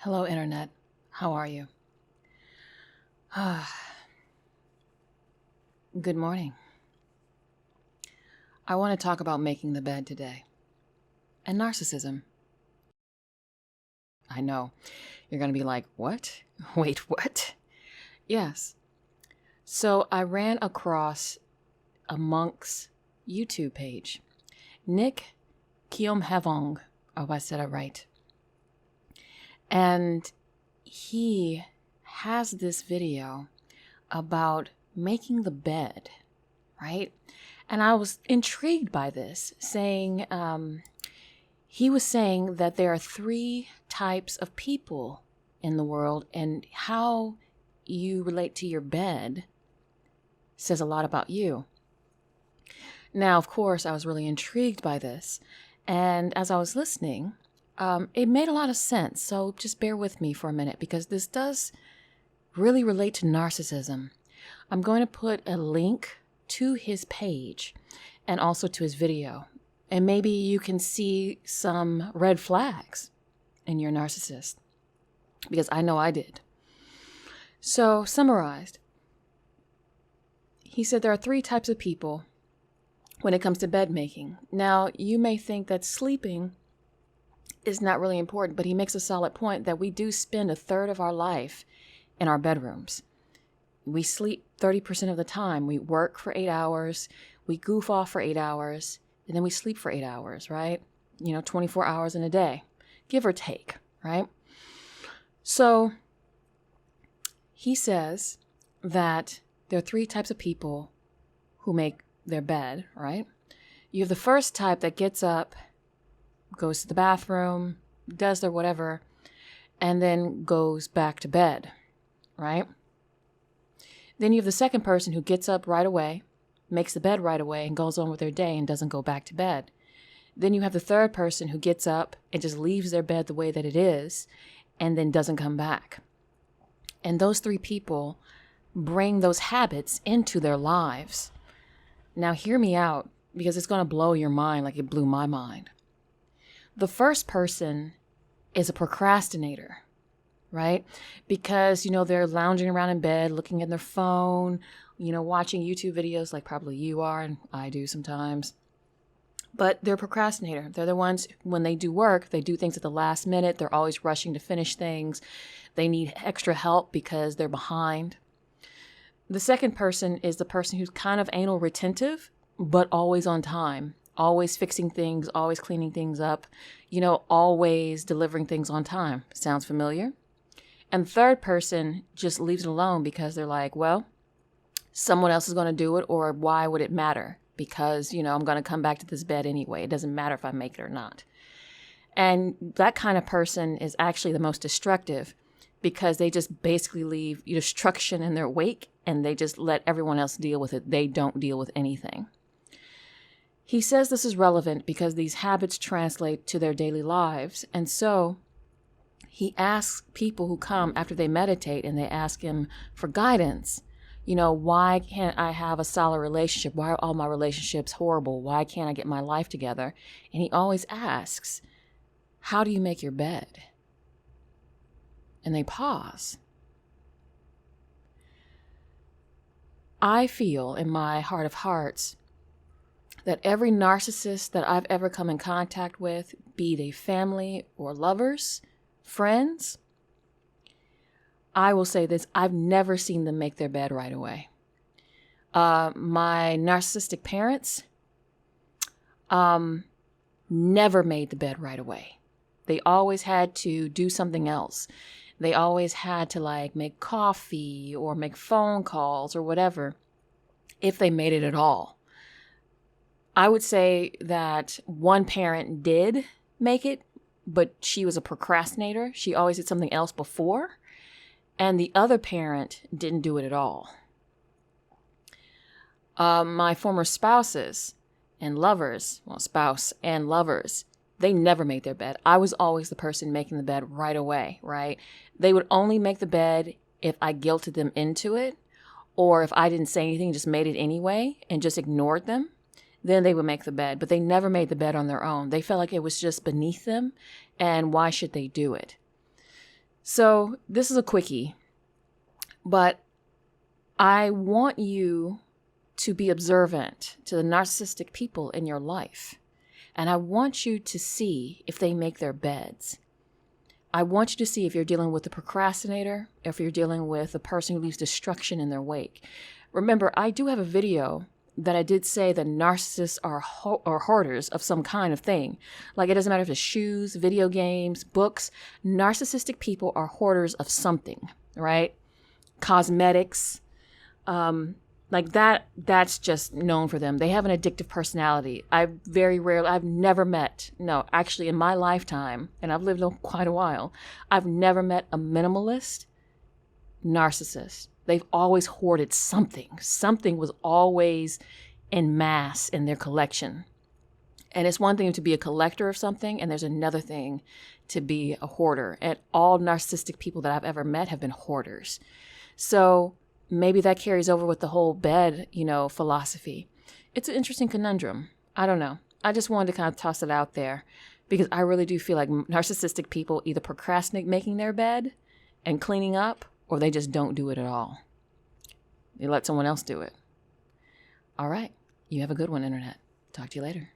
Hello, Internet. How are you? Good morning. I want to talk about making the bed today and narcissism. I know. You're going to be like, what? Wait, what? Yes. So I ran across a monk's YouTube page. Nick Kiomhavong. I hope I said it right. And he has this video about making the bed, right? And I was intrigued by this, he was saying that there are 3 types of people in the world, and how you relate to your bed says a lot about you. Now, of course, I was really intrigued by this, and as I was listening, it made a lot of sense. So just bear with me for a minute, because this does really relate to narcissism. I'm going to put a link to his page and also to his video. And maybe you can see some red flags in your narcissist, because I know I did. So summarized, he said there are 3 types of people when it comes to bed making. Now, you may think that sleeping is not really important, but he makes a solid point that we do spend 1/3 of our life in our bedrooms. We sleep 30% of the time. We work for 8 hours, we goof off for 8 hours, and then we sleep for 8 hours, right? 24 hours in a day, give or take, right? So he says that there are 3 types of people who make their bed, right? You have the first type that gets up, goes to the bathroom, does their whatever, and then goes back to bed, right? Then you have the second person who gets up right away, makes the bed right away, and goes on with their day and doesn't go back to bed. Then you have the third person who gets up and just leaves their bed the way that it is and then doesn't come back. And those 3 people bring those habits into their lives. Now hear me out, because it's going to blow your mind like it blew my mind. The first person is a procrastinator, right? Because, they're lounging around in bed, looking at their phone, watching YouTube videos like probably you are, and I do sometimes. But they're a procrastinator. They're the ones, when they do work, they do things at the last minute. They're always rushing to finish things. They need extra help because they're behind. The second person is the person who's kind of anal retentive, but always on time. Always fixing things, always cleaning things up, always delivering things on time. Sounds familiar? And the third person just leaves it alone because they're like, well, someone else is going to do it, or why would it matter? Because, I'm going to come back to this bed anyway. It doesn't matter if I make it or not. And that kind of person is actually the most destructive, because they just basically leave destruction in their wake, and they just let everyone else deal with it. They don't deal with anything. He says this is relevant because these habits translate to their daily lives. And so he asks people who come after they meditate, and they ask him for guidance. Why can't I have a solid relationship? Why are all my relationships horrible? Why can't I get my life together? And he always asks, how do you make your bed? And they pause. I feel in my heart of hearts that every narcissist that I've ever come in contact with, be they family or lovers, friends, I will say this, I've never seen them make their bed right away. My narcissistic parents never made the bed right away. They always had to do something else. They always had to make coffee or make phone calls or whatever, if they made it at all. I would say that one parent did make it, but she was a procrastinator. She always did something else before. And the other parent didn't do it at all. My former spouses and lovers, spouse and lovers, they never made their bed. I was always the person making the bed right away, right? They would only make the bed if I guilted them into it, or if I didn't say anything, just made it anyway and just ignored them. Then they would make the bed, but they never made the bed on their own. They felt like it was just beneath them, and why should they do it? So this is a quickie, but I want you to be observant to the narcissistic people in your life. And I want you to see if they make their beds. I want you to see if you're dealing with a procrastinator, if you're dealing with a person who leaves destruction in their wake. Remember, I do have a video that I did say that narcissists are hoarders of some kind of thing. Like, it doesn't matter if it's shoes, video games, books. Narcissistic people are hoarders of something, right? Cosmetics, like that's just known for them. They have an addictive personality. I've never met, no, actually in my lifetime, and I've lived quite a while, I've never met a minimalist narcissist. They've always hoarded something. Something was always en masse in their collection. And it's one thing to be a collector of something, and there's another thing to be a hoarder. And all narcissistic people that I've ever met have been hoarders. So maybe that carries over with the whole bed, philosophy. It's an interesting conundrum. I don't know. I just wanted to kind of toss it out there because I really do feel like narcissistic people either procrastinate making their bed and cleaning up, or they just don't do it at all. They let someone else do it. All right. You have a good one, Internet. Talk to you later.